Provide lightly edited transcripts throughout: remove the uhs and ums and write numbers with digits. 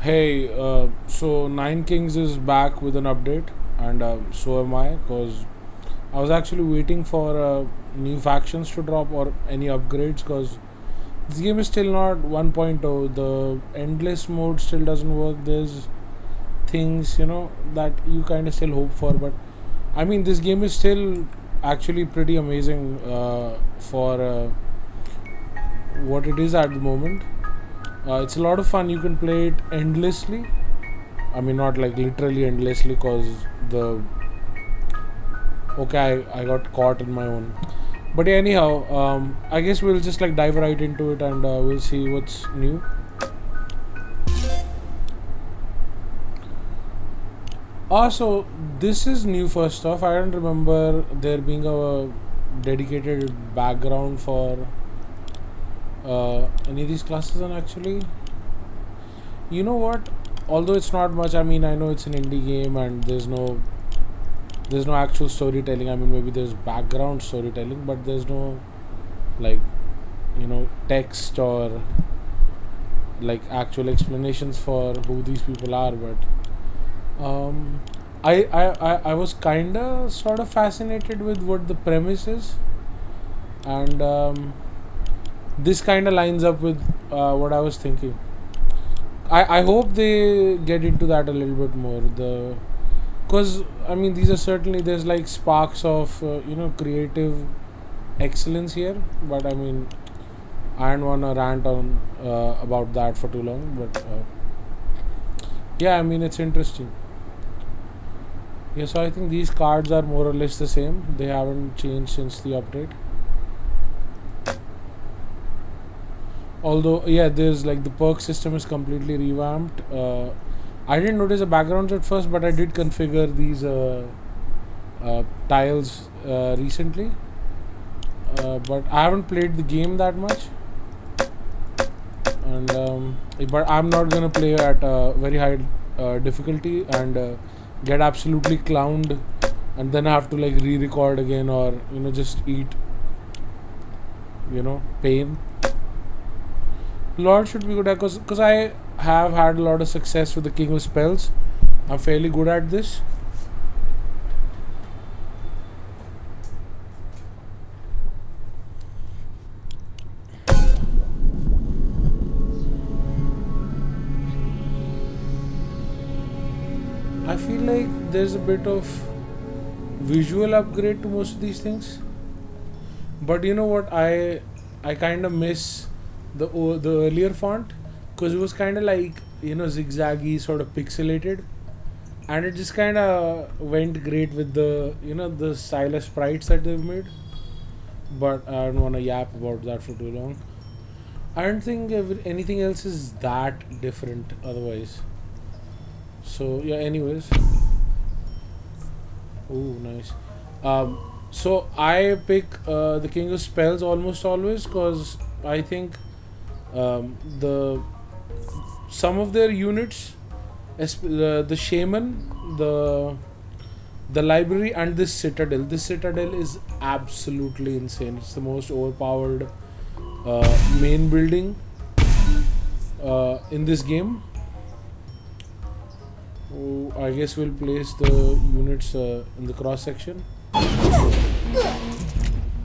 Hey, so Nine Kings is back with an update, and so am I, because I was actually waiting for new factions to drop or any upgrades, because this game is still not 1.0. The endless mode still doesn't work. There's things, that you kind of still hope for, but I mean, this game is still actually pretty amazing for what it is at the moment. It's a lot of fun. You can play it endlessly. I mean, not like literally endlessly, cause the okay, I got caught in my own. But yeah, anyhow, I guess we'll just like dive right into it and we'll see what's new. So this is new. First off, I don't remember there being a dedicated background for any of these classes. And actually, you know what? Although it's not much, I mean, I know it's an indie game and there's no actual storytelling. I mean, maybe there's background storytelling, but there's no like text or like actual explanations for who these people are. But um, I was kinda sort of fascinated with what the premise is, and this kind of lines up with what I was thinking. I hope they get into that a little bit more. Because I mean, these are certainly there's like sparks of creative excellence here, but I mean, I don't want to rant on about that for too long. But yeah, I mean, it's interesting. Yeah, so I think these cards are more or less the same. They haven't changed since the update. Although, yeah, there's like the perk system is completely revamped. I didn't notice the backgrounds at first, but I did configure these tiles recently. But I haven't played the game that much, and but I'm not gonna play at very high difficulty and get absolutely clowned, and then I have to like re-record again or just eat pain. Lord should be good at because I have had a lot of success with the King of Spells. I'm fairly good at this. I feel like there's a bit of visual upgrade to most of these things, but you know what? I kind of miss the earlier font because it was kind of like zigzaggy, sort of pixelated, and it just kind of went great with the the stylus sprites that they've made. But I don't want to yap about that for too long. I don't think anything else is that different otherwise. So yeah. Anyways, oh nice. Um, so I pick the King of Spells almost always because I think the some of their units, the shaman, the library, and this citadel. This citadel is absolutely insane. It's the most overpowered main building in this game. Oh, I guess we'll place the units in the cross section.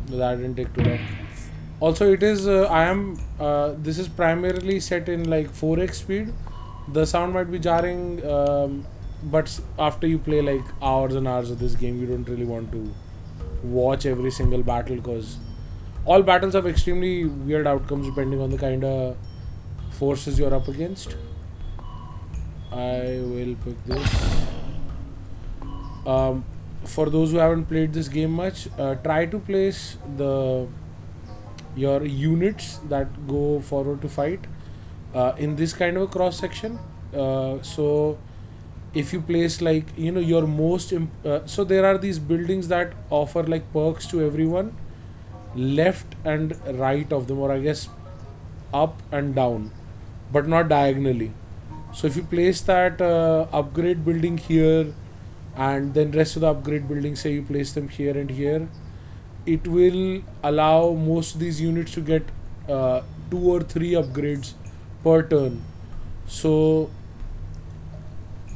That didn't take too long. Also, it is. I am. This is primarily set in like 4x speed. The sound might be jarring, but after you play like hours and hours of this game, you don't really want to watch every single battle because all battles have extremely weird outcomes depending on the kind of forces you're up against. I will pick this. For those who haven't played this game much, try to place your units that go forward to fight in this kind of a cross section. So if you place like your so there are these buildings that offer like perks to everyone, left and right of them, or I guess up and down, but not diagonally. So if you place that upgrade building here and then rest of the upgrade buildings, say you place them here and here, it will allow most of these units to get 2 or 3 upgrades per turn. So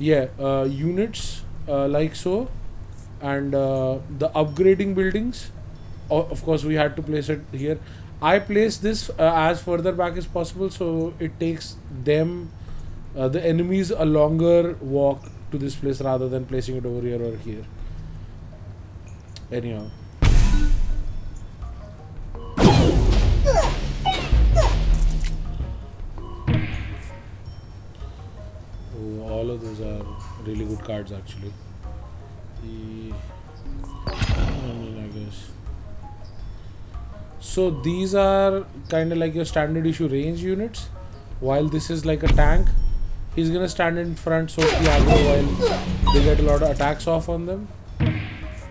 Yeah, units like so, and the upgrading buildings. Of course, we had to place it here. I placed this as further back as possible, so it takes them, the enemies, a longer walk to this place rather than placing it over here or here. Anyhow. Oh, all of those are really good cards actually. I mean, I guess. So these are kind of like your standard issue range units, while this is like a tank. He's gonna stand in front, so the aggro while they get a lot of attacks off on them.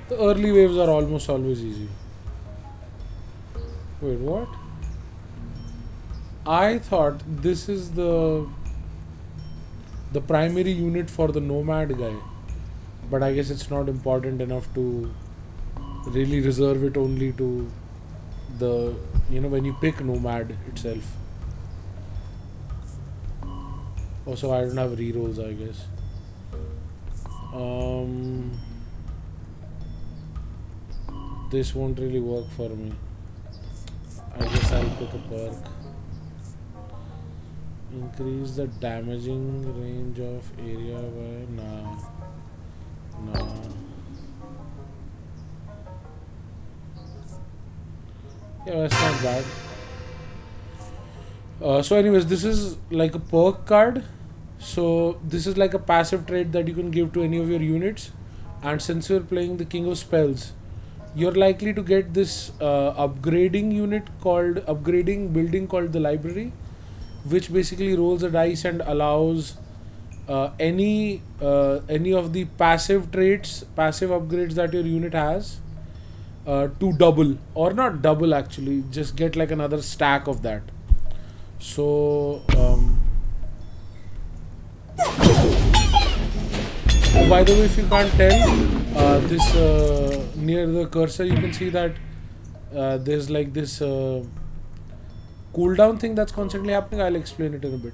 The early waves are almost always easy. Wait, what? I thought this is the primary unit for the nomad guy, but I guess it's not important enough to really reserve it only to the, when you pick nomad itself. Also, I don't have rerolls, I guess. This won't really work for me. I guess I'll pick a perk. Increase the damaging range of area by... Nah. Yeah, that's not bad. So anyways, this is like a perk card. So this is like a passive trait that you can give to any of your units. And since you're playing the King of Spells, you're likely to get this upgrading building called the Library, which basically rolls a dice and allows any of the passive upgrades that your unit has to double, or not double actually, just get like another stack of that. So oh, by the way, if you can't tell, this near the cursor you can see that there's like this cooldown thing that's constantly happening. I'll explain it in a bit.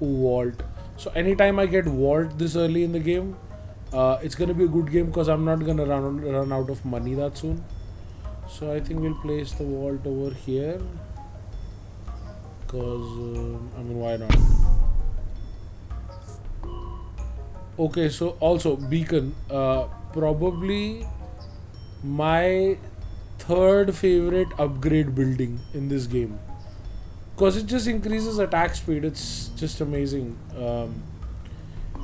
Vault. So anytime I get vault this early in the game, it's gonna be a good game because I'm not gonna run out of money that soon. So I think we'll place the vault over here because I mean, why not? Okay, so also beacon, probably my third favorite upgrade building in this game, because it just increases attack speed. It's just amazing.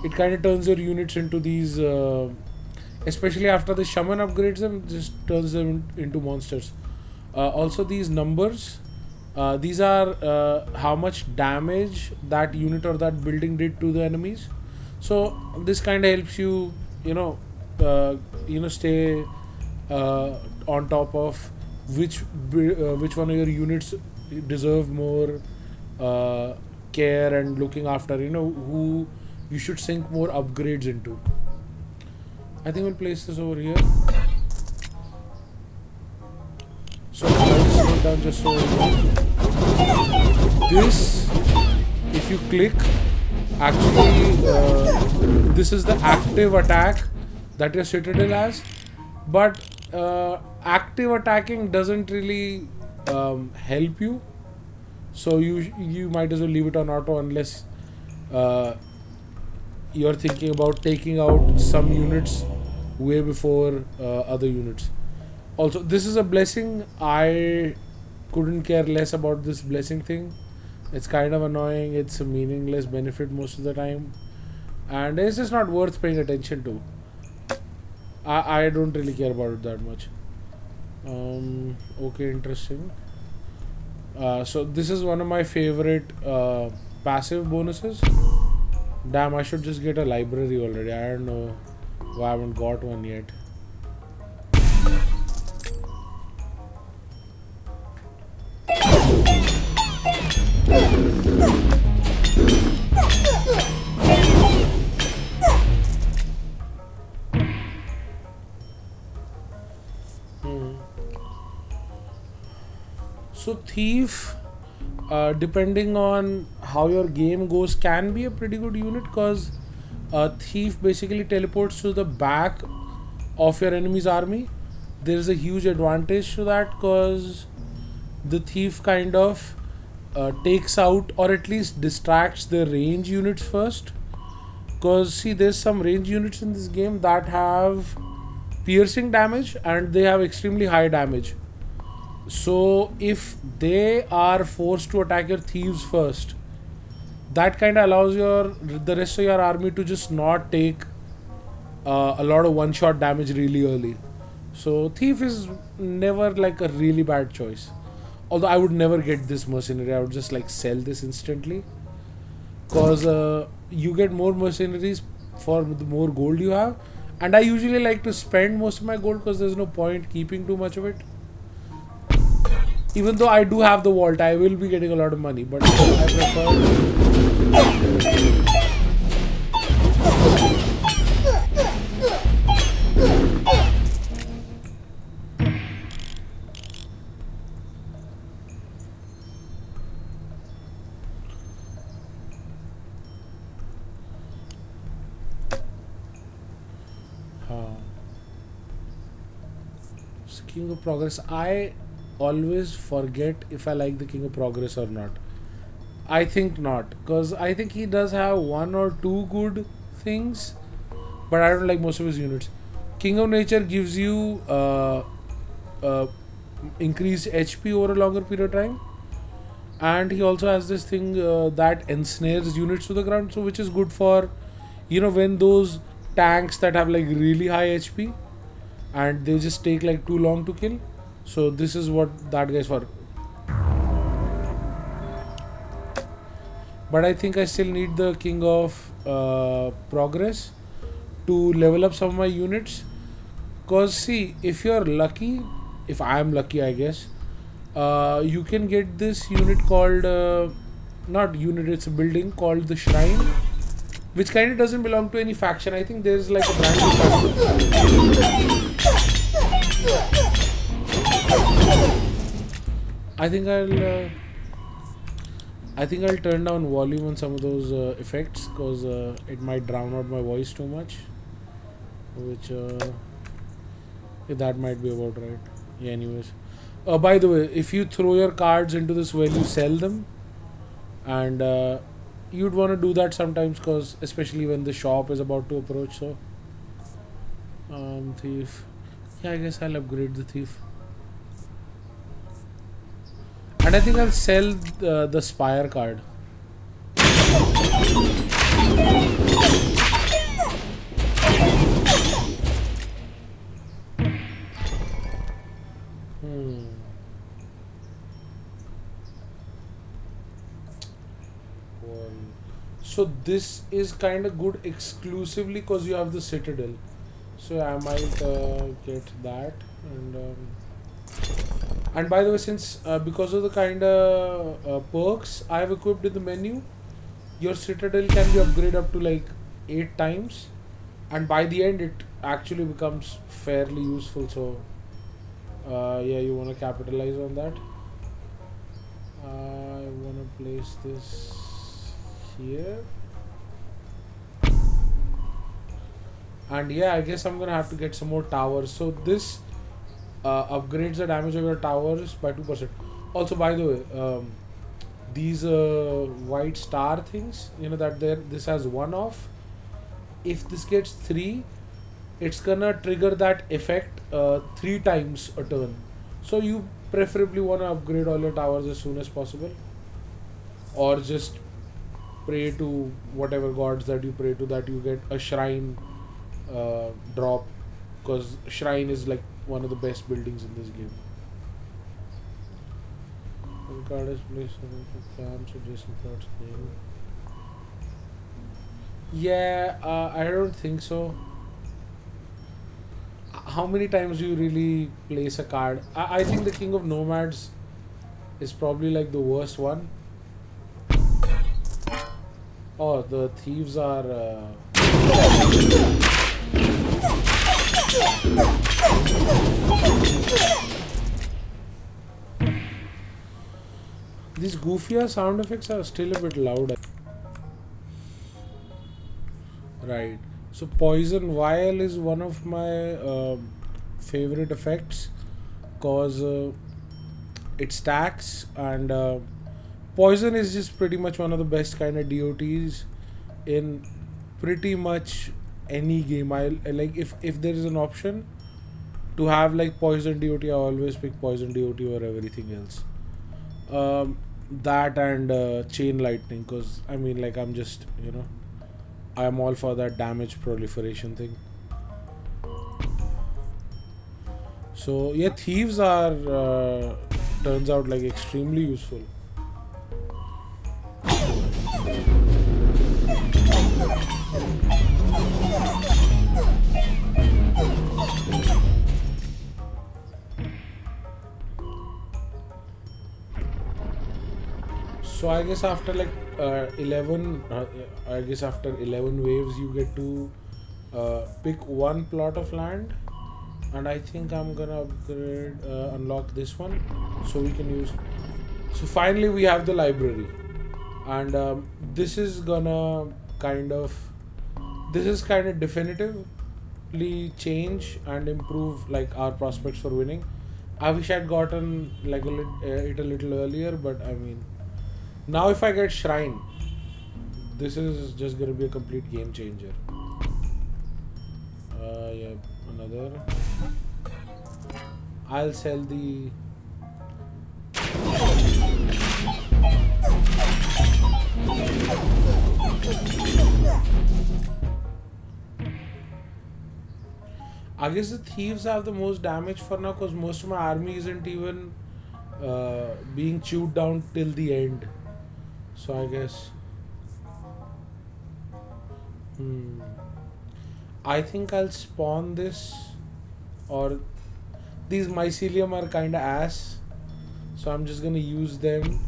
It kind of turns your units into these, especially after the shaman upgrades them, it just turns them into monsters. Also these numbers, these are how much damage that unit or that building did to the enemies. So this kind of helps you, stay on top of which one of your units deserve more care and looking after. Who you should sink more upgrades into. I think we'll place this over here. So I'll just slow it down just so this, if you click, actually this is the active attack that your citadel has, but active attacking doesn't really help you, so you might as well leave it on auto unless you're thinking about taking out some units way before other units. Also, this is a blessing. I couldn't care less about this blessing thing. It's kind of annoying. It's a meaningless benefit most of the time, and it's just not worth paying attention to. I don't really care about it that much. Okay, interesting. So this is one of my favorite passive bonuses. Damn, I should just get a library already. I don't know why I haven't got one yet. So thief, depending on how your game goes, can be a pretty good unit because A thief basically teleports to the back of your enemy's army. There is a huge advantage to that because the thief kind of takes out or at least distracts the range units first. Because see, there's some range units in this game that have piercing damage and they have extremely high damage. So if they are forced to attack your thieves first, that kind of allows the rest of your army to just not take a lot of one-shot damage really early. So thief is never like a really bad choice. Although I would never get this mercenary, I would just like sell this instantly, cause you get more mercenaries for the more gold you have, and I usually like to spend most of my gold because there's no point keeping too much of it. Even though I do have the vault, I will be getting a lot of money, but I prefer. King of Progress. I always forget if I like the King of Progress or not. I think not, because I think he does have one or two good things, but I don't like most of his units. King of Nature gives you increased HP over a longer period of time, and he also has this thing that ensnares units to the ground, so which is good for, when those tanks that have like really high HP and they just take like too long to kill. So this is what that guy's for. But I think I still need the King of Progress to level up some of my units. Cause see, if you're lucky, if I am lucky, I guess, you can get this unit called not unit. It's a building called the Shrine, which kind of doesn't belong to any faction. I think there's like a brand new faction. I think I'll turn down volume on some of those effects because it might drown out my voice too much. Which that might be about right. Yeah. Anyways, by the way, if you throw your cards into this well, you sell them, and you'd want to do that sometimes because especially when the shop is about to approach. So, thief. Yeah, I guess I'll upgrade the thief. And I think I'll sell the Spire card. So this is kind of good exclusively because you have the Citadel. So I might get that. And by the way, since because of the kind of perks I have equipped in the menu, your Citadel can be upgraded up to like 8 times, and by the end it actually becomes fairly useful. So yeah, you want to capitalize on that. I want to place this here, and yeah, I guess I'm gonna have to get some more towers. So this upgrades the damage of your towers by 2%. Also, by the way, these white star things, that this has 1 off. If this gets 3, it's gonna trigger that effect 3 times a turn. So you preferably want to upgrade all your towers as soon as possible, or just pray to whatever gods that you pray to that you get a shrine drop, because shrine is like one of the best buildings in this game. When card is placed on camps adjacent cards name. Yeah, I don't think so. How many times do you really place a card? I think the King of Nomads is probably like the worst one. Oh, the thieves are these goofier sound effects are still a bit loud. Right. So poison vial is one of my favorite effects cause it stacks and poison is just pretty much one of the best kind of DOTs in pretty much any game. I like if there is an option to have like poison DOT, I always pick poison DOT over everything else. Um, that and chain lightning, cause I mean like I'm just I'm all for that damage proliferation thing. So yeah, thieves are turns out like extremely useful. So I guess after like 11, I guess after 11 waves, you get to pick one plot of land, and I think I'm gonna upgrade, unlock this one, so we can use. So finally, we have the library, and this is gonna kind of, this is kind of definitively change and improve like our prospects for winning. I wish I'd gotten like it a little earlier, but I mean now if I get Shrine, this is just gonna be a complete game changer. Yeah, another. I'll sell the. I guess the thieves have the most damage for now because most of my army isn't even being chewed down till the end. So I guess. Hmm. I think I'll spawn this, or these mycelium are kinda ass, so I'm just gonna use them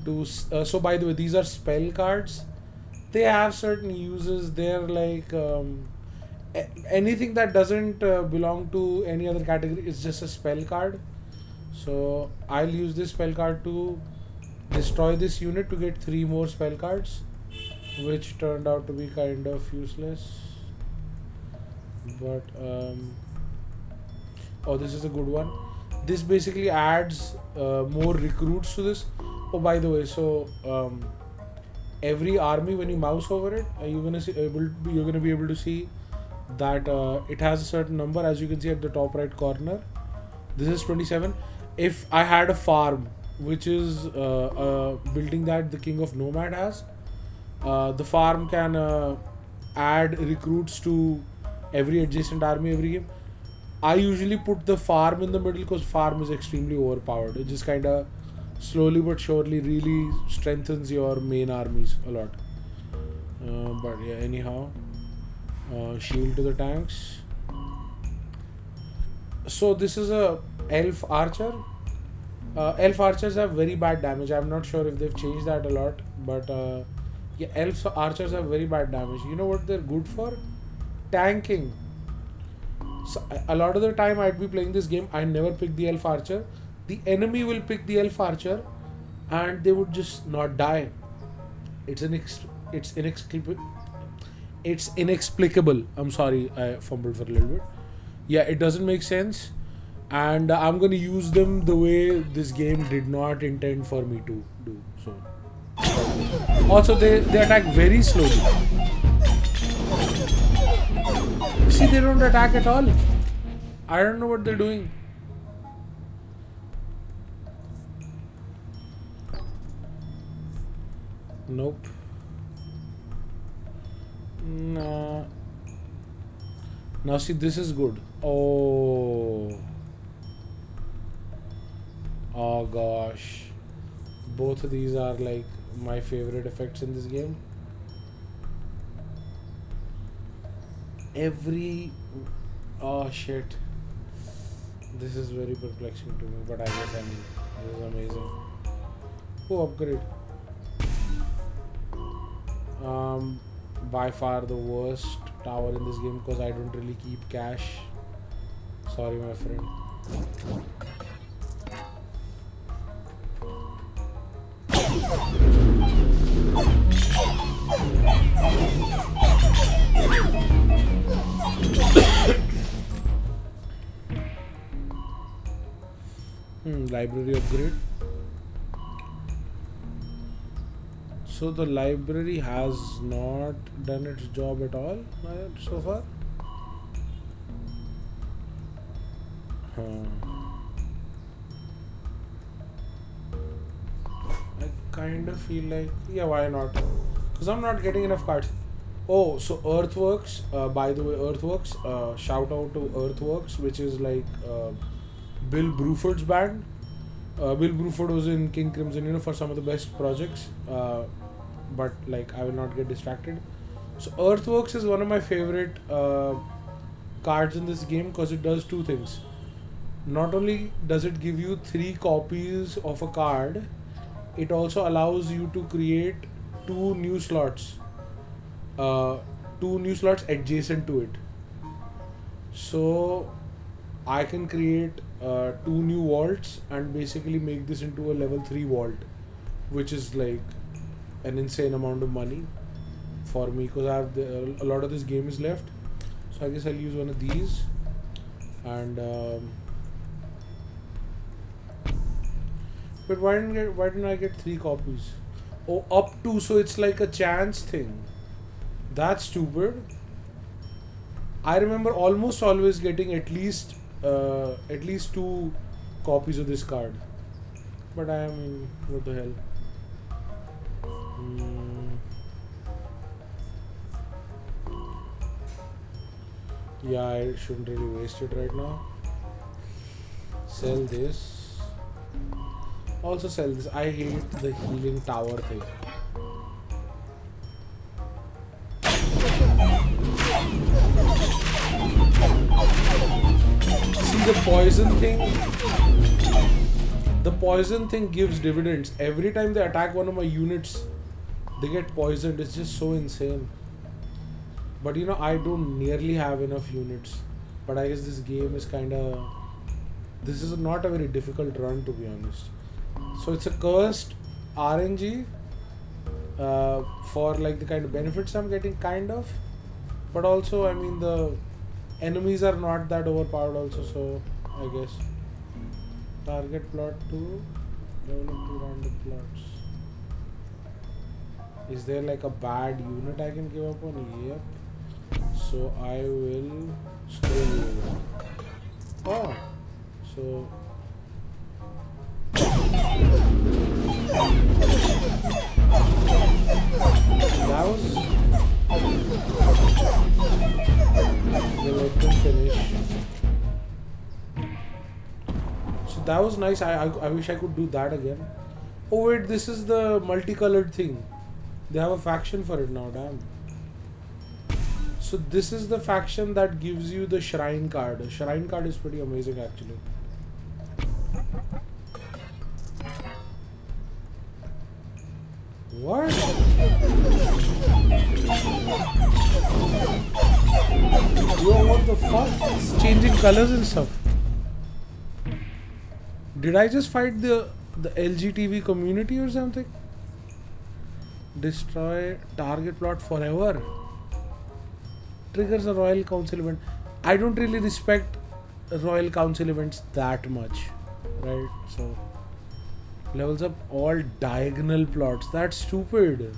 to. So by the way, these are spell cards. They have certain uses. They're like anything that doesn't belong to any other category is just a spell card. So I'll use this spell card to destroy this unit to get 3 more spell cards, which turned out to be kind of useless. But oh, this is a good one. This basically adds more recruits to this. Oh, by the way, so every army, when you mouse over it, you're gonna be able to see that it has a certain number, as you can see at the top right corner. This is 27. If I had a farm, which is a building that the King of Nomad has, the farm can add recruits to every adjacent army every game. I usually put the farm in the middle because farm is extremely overpowered. It just kind of slowly but surely really strengthens your main armies a lot. But yeah, anyhow, shield to the tanks. So this is a elf archer. Elf archers have very bad damage. I'm not sure if they've changed that a lot, but yeah, elf archers have very bad damage. You know what they're good for? Tanking. So a lot of the time I'd be playing this game, I never pick the elf archer. The enemy will pick the elf archer, and they would just not die. It's inexplicable. It's inexplicable. I'm sorry, I fumbled for a little bit. Yeah, it doesn't make sense, and I'm gonna use them the way this game did not intend for me to do. So also they attack very slowly. See, they don't attack at all. I don't know what they're doing. Nope. Nah. Now see, this is good. Oh. Oh gosh. Both of these are like my favorite effects in this game. Oh shit. This is very perplexing to me, but I guess this is amazing. Oh, upgrade. By far the worst tower in this game because I don't really keep cash. Sorry, my friend. Library upgrade. So the library has not done its job at all so far. I kind of feel like, yeah, why not? Because I'm not getting enough cards. Oh, so Earthworks, by the way, Earthworks, shout out to Earthworks, which is like Bill Bruford's band. Bill Bruford was in King Crimson, for some of the best projects. But like, I will not get distracted. So Earthworks is one of my favorite cards in this game because it does two things. Not only does it give you 3 copies of a card, it also allows you to create two new slots. Uh, Two new slots adjacent to it. So I can create 2 new vaults and basically make this into a level 3 vault, which is like an insane amount of money for me because I have a lot of this game is left. So I guess I'll use one of these and. But why didn't I get 3 copies? Oh, up to, so it's like a chance thing. That's stupid. I remember almost always getting at least 2 copies of this card. But I mean, what the hell? Yeah, I shouldn't really waste it right now. Sell this. Also sell this. I hate the healing tower thing. See, the poison thing gives dividends. Every time they attack one of my units, they get poisoned. It's just so insane. But I don't nearly have enough units. But I guess this game is this is not a very difficult run, to be honest. So it's a cursed RNG for like the kind of benefits I'm getting, kind of. But also, I mean, the enemies are not that overpowered also, so I guess. Target plot 2, develop 2 random plots. Is there like a bad unit I can give up on? Yep. So I will scroll over. Oh, so that was. Let them finish. So that was nice. I wish I could do that again. Oh wait, this is the multicolored thing. They have a faction for it now, damn. So this is the faction that gives you the shrine card. The shrine card is pretty amazing actually. What? Yo, what the fuck? It's changing colors and stuff. Did I just fight the LGTV community or something? Destroy target plot forever. Triggers a Royal Council event. I don't really respect Royal Council events that much, right? So levels up all diagonal plots. That's stupid.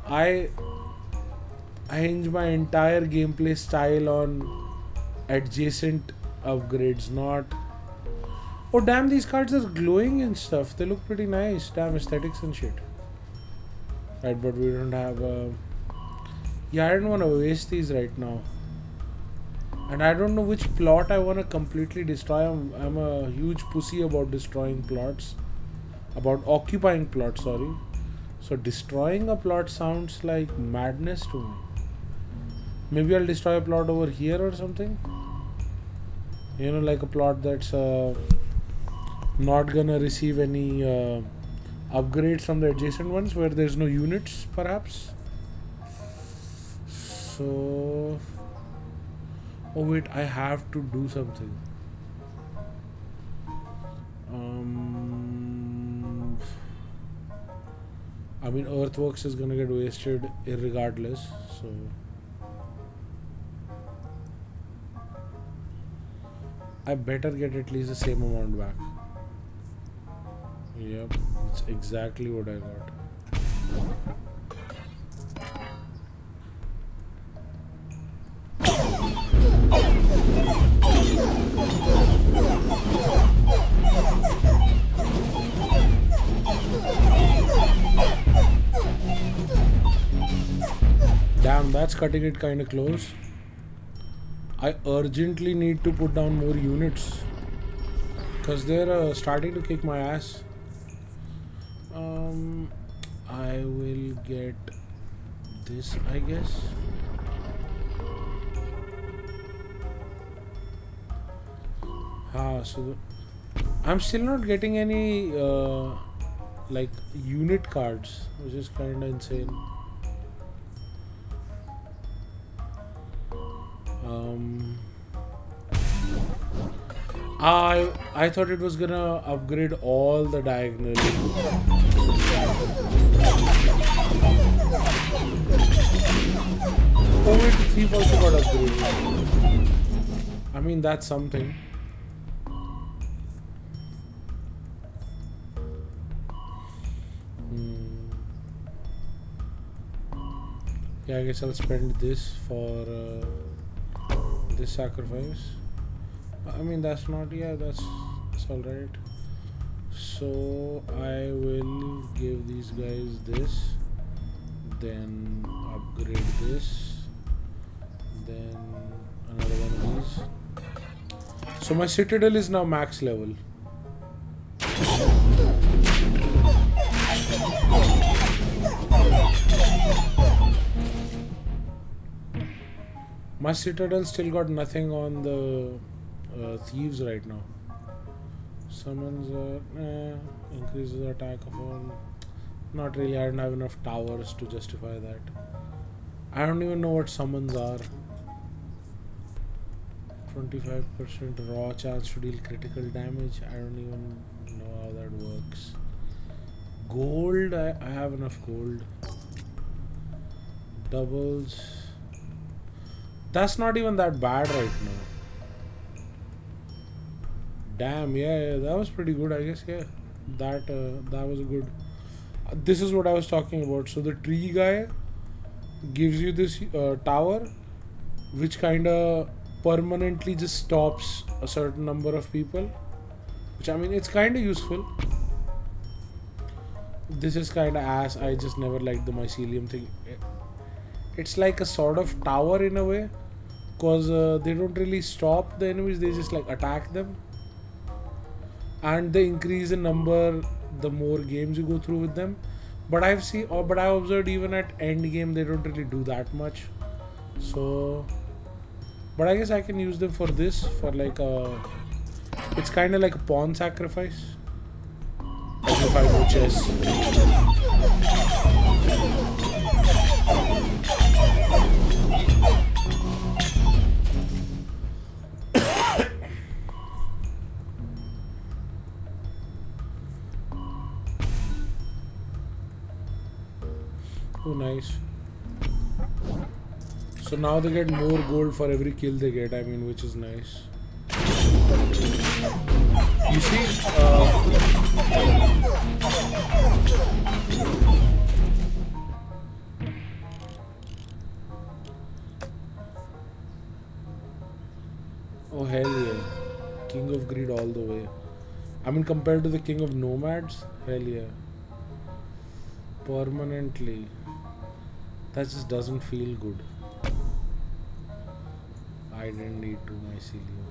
I hinge my entire gameplay style on adjacent upgrades, not. Oh damn, these cards are glowing and stuff. They look pretty nice. Damn, aesthetics and shit. Right, but we don't have. Yeah, I don't want to waste these right now. And I don't know which plot I want to completely destroy. I'm a huge pussy about destroying plots. About occupying plots, sorry. So destroying a plot sounds like madness to me. Maybe I'll destroy a plot over here or something. Like a plot that's not gonna receive any upgrades from the adjacent ones where there's no units, perhaps. So, oh wait, I have to do something. I mean, Earthworks is gonna get wasted irregardless, so. I better get at least the same amount back. Yep, that's exactly what I got. Damn, that's cutting it kind of close. I urgently need to put down more units because they're starting to kick my ass. I will get this, I guess. So I'm still not getting any like unit cards, which is kind of insane. I thought it was gonna upgrade all the diagonal. Oh wait, the thief also got upgraded. I mean, that's something. Yeah, I guess I'll spend this for this sacrifice. I mean, that's not, yeah, that's alright. So I will give these guys this, then upgrade this, then another one of these. So my citadel is now max level. My citadel still got nothing on the thieves right now. Summons increases attack of all. Not really, I don't have enough towers to justify that. I don't even know what summons are. 25% raw chance to deal critical damage. I don't even know how that works. Gold, I have enough gold. Doubles. That's not even that bad right now. Damn, yeah, that was pretty good, I guess. Yeah, that was good. This is what I was talking about. So the tree guy gives you this tower, which kind of permanently just stops a certain number of people. Which, I mean, it's kind of useful. This is kind of ass. I just never liked the mycelium thing. It's like a sort of tower in a way, cause they don't really stop the enemies. They just like attack them. And they increase in number the more games you go through with them. But I've observed even at end game they don't really do that much. So, but I guess I can use them for this, for like a. It's kind of like a pawn sacrifice. Like if I go chess. Oh, nice. So now they get more gold for every kill they get, I mean, which is nice. You see, oh hell yeah, King of Greed all the way. I mean, compared to the King of Nomads, hell yeah. Permanently. That just doesn't feel good. I didn't need to mycelium.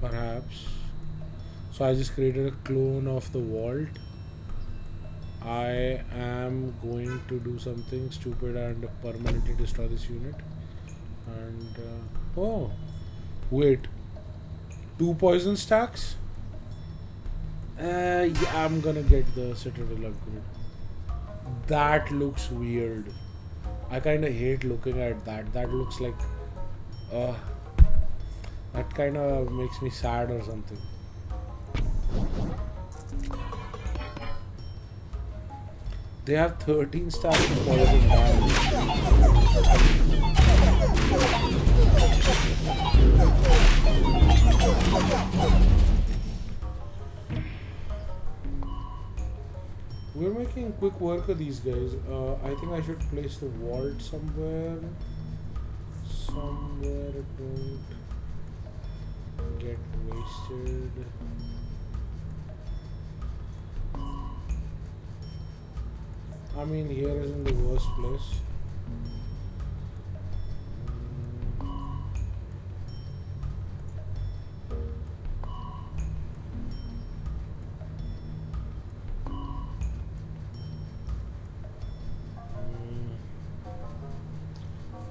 Perhaps. So I just created a clone of the vault. I am going to do something stupid and permanently destroy this unit. And oh, wait, 2 poison stacks? Yeah, I'm gonna get the citadel upgrade. That looks weird. I kind of hate looking at that. That looks like that kind of makes me sad or something. They have 13 stars in poison damage. We're making quick work of these guys. I think I should place the vault somewhere. Somewhere it don't get wasted. I mean, here isn't the worst place.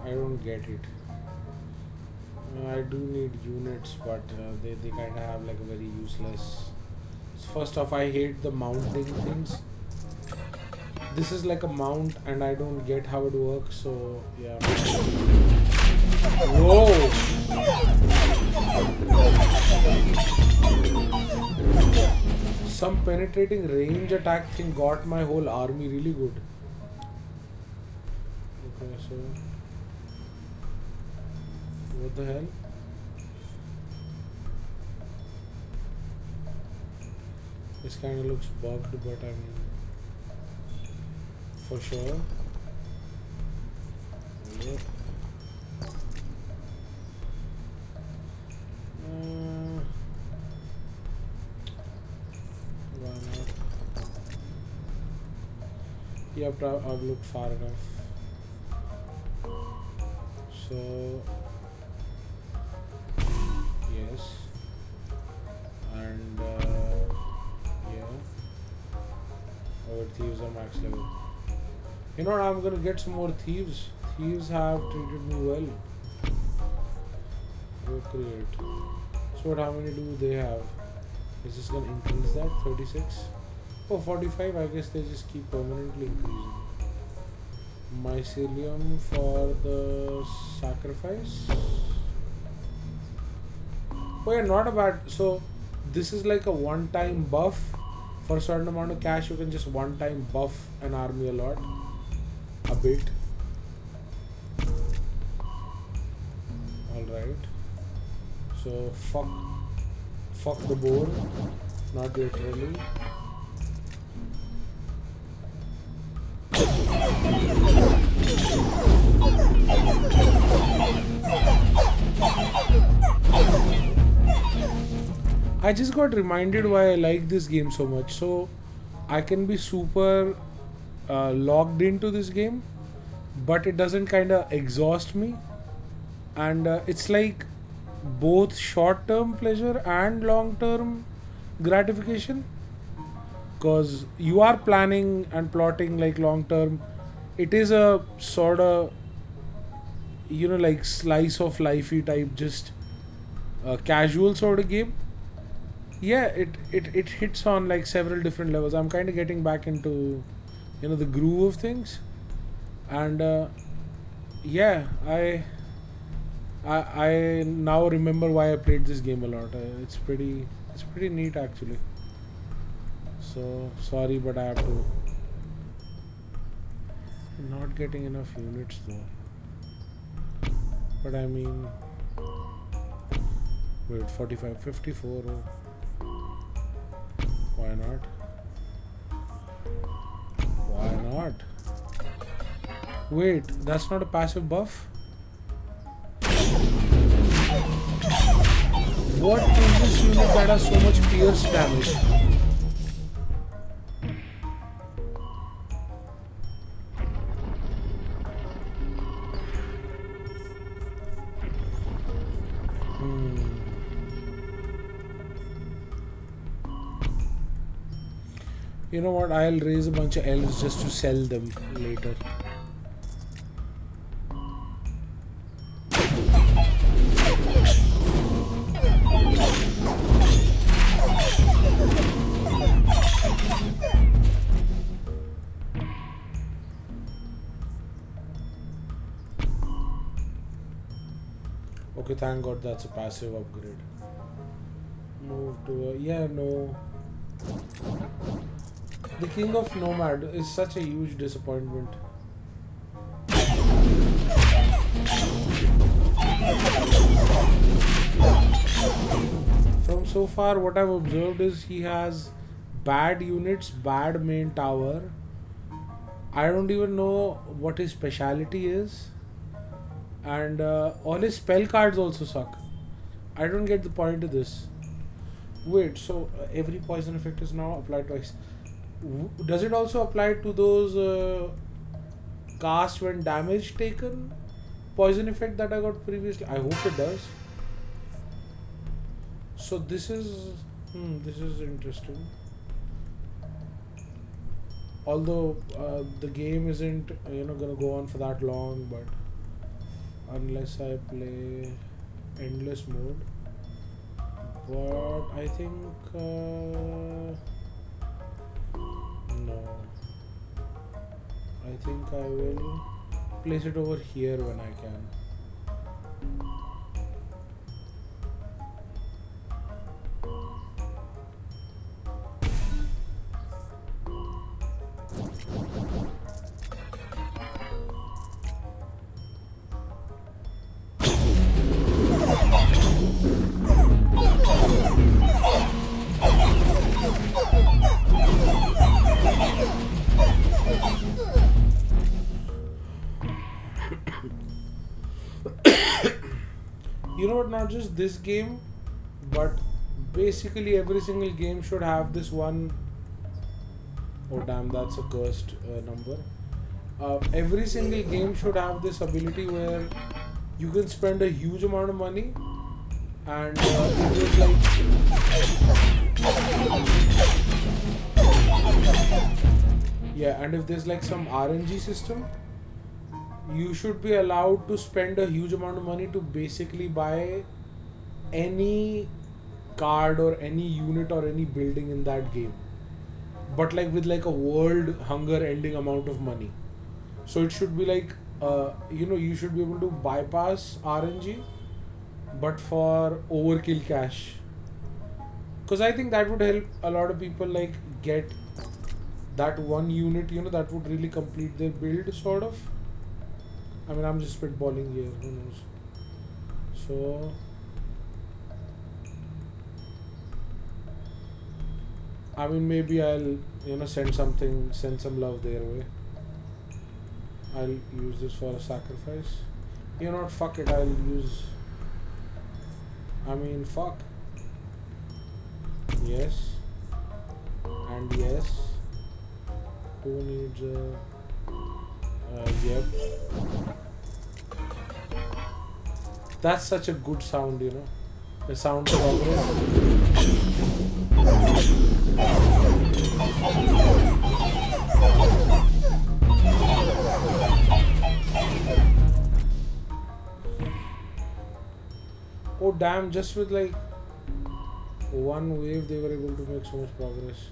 I don't get it. I do need units, but they kind of have like a very useless. First off, I hate the mounting things. This is like a mount and I don't get how it works, so yeah. Whoa! Some penetrating range attack thing got my whole army really good. Okay, so what the hell? This kind of looks bugged, but I mean, for sure. Yep. Why not? Yep, I've looked far enough. So yes, and yeah, our thieves are max level. You know what, I'm gonna get some more thieves. Thieves have treated me well. Procreate. So what, how many do they have? Is this gonna increase that? 36? Oh, 45. I guess they just keep permanently increasing. Mycelium for the sacrifice. Oh yeah, not a bad. So this is like a one-time buff. For a certain amount of cash, you can just one-time buff an army a lot. A bit. Alright. So fuck the board. Not literally. I just got reminded why I like this game so much. So I can be super logged into this game, but it doesn't kind of exhaust me, and it's like both short-term pleasure and long-term gratification, because you are planning and plotting like long-term. It is a sort of, you know, like slice of lifey type, just a casual sort of game. Yeah, it hits on like several different levels. I'm kind of getting back into, you know, the groove of things, and yeah, I now remember why I played this game a lot. It's pretty neat actually. So sorry, but I have to. Not getting enough units though. But I mean, wait, 45, 54. Why not? Why not? Wait, that's not a passive buff? What is this unit that has so much pierce damage? You know what, I'll raise a bunch of elves just to sell them later. Okay, thank God that's a passive upgrade. Move to a, yeah, no. The King of Nomad is such a huge disappointment. From so far, what I've observed is he has bad units, bad main tower. I don't even know what his speciality is, and all his spell cards also suck. I don't get the point of this. Wait, so every poison effect is now applied twice. Does it also apply to those cast when damage taken poison effect that I got previously? I hope it does. So this is interesting. Although the game isn't gonna go on for that long, but unless I play endless mode. But I think no. I think I will place it over here when I can. You know what, not just this game, but basically every single game should have this one. Oh damn, that's a cursed number. Every single game should have this ability where you can spend a huge amount of money and it is like yeah, and if there's like some RNG system, you should be allowed to spend a huge amount of money to basically buy any card or any unit or any building in that game, but like with like a world hunger ending amount of money. So it should be like you should be able to bypass RNG but for overkill cash, because I think that would help a lot of people like get that one unit that would really complete their build sort of. I mean, I'm just spitballing here, who knows. So I mean, maybe I'll send some love their way. I'll use this for a sacrifice. You know what, fuck it, fuck. Yes. And yes. Who needs yep. That's such a good sound, The sound of progress. Oh damn, just with like one wave they were able to make so much progress.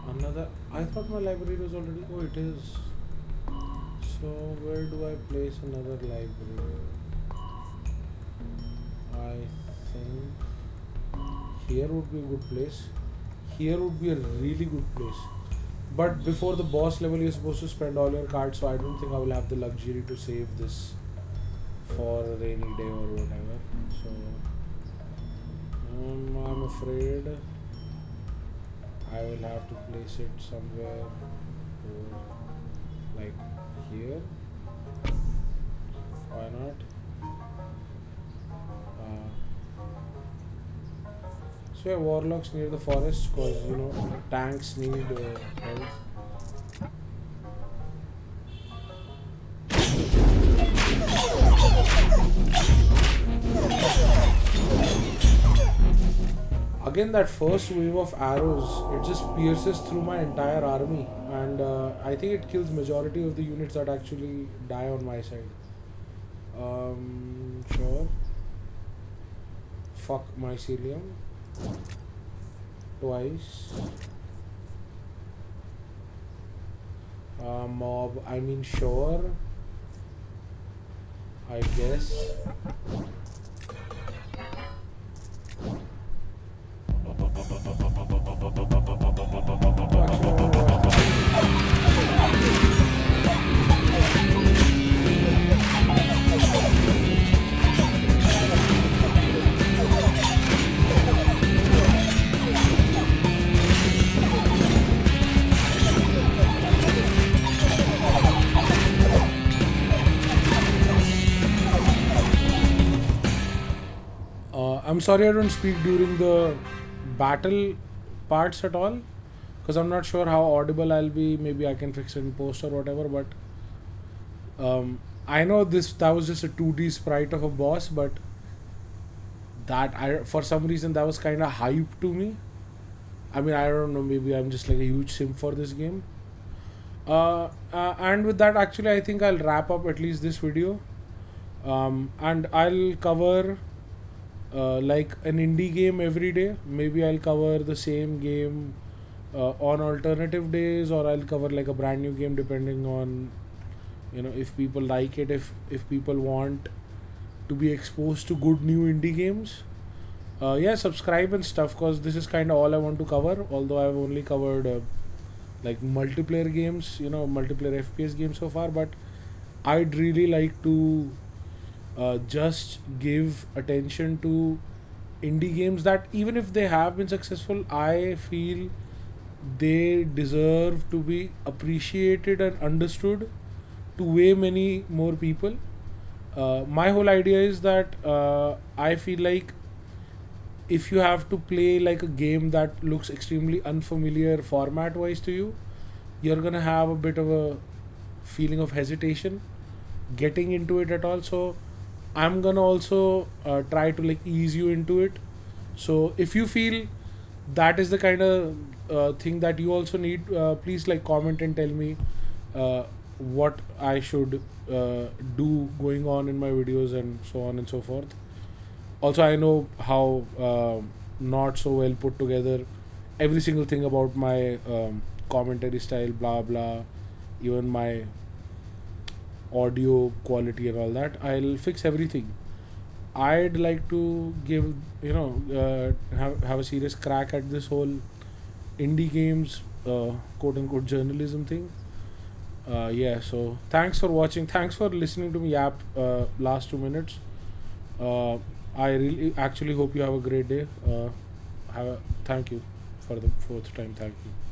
Another, I thought my library was already, oh it is. So where do I place another library? I think here would be a good place. Here would be a really good place. But before the boss level you're supposed to spend all your cards, so I don't think I will have the luxury to save this for a rainy day or whatever. So I'm afraid I will have to place it somewhere like here. Why not? So yeah, warlocks near the forest, because tanks need health. Again, that first wave of arrows, it just pierces through my entire army, and I think it kills majority of the units that actually die on my side. Sure. Fuck mycelium. Twice. Mob, I mean sure. I guess. Actually, I'm sorry I don't speak during the battle parts at all, because I'm not sure how audible I'll be. Maybe I can fix it in post or whatever. But I know that was just a 2D sprite of a boss, but that I for some reason that was kind of hype to me. I mean, I don't know. Maybe I'm just like a huge simp for this game. And with that, actually, I think I'll wrap up at least this video. And I'll cover like an indie game every day. Maybe I'll cover the same game on alternative days, or I'll cover like a brand new game depending on if people like it, if people want to be exposed to good new indie games. Yeah, subscribe and stuff, because this is kind of all I want to cover. Although I've only covered like multiplayer games, multiplayer FPS games so far, but I'd really like to just give attention to indie games that, even if they have been successful, I feel they deserve to be appreciated and understood to way many more people. My whole idea is that I feel like if you have to play like a game that looks extremely unfamiliar format wise to you, you're gonna have a bit of a feeling of hesitation getting into it at all. So I'm gonna also try to like ease you into it. So if you feel that is the kind of thing that you also need, please like comment and tell me what I should do going on in my videos and so on and so forth. Also, I know how not so well put together every single thing about my commentary style, blah blah, even my audio quality and all that. I'll fix everything. I'd like to give have a serious crack at this whole indie games quote unquote journalism thing. Yeah, so thanks for watching, thanks for listening to me yap last 2 minutes. I really actually hope you have a great day. Thank you for the fourth time. Thank you.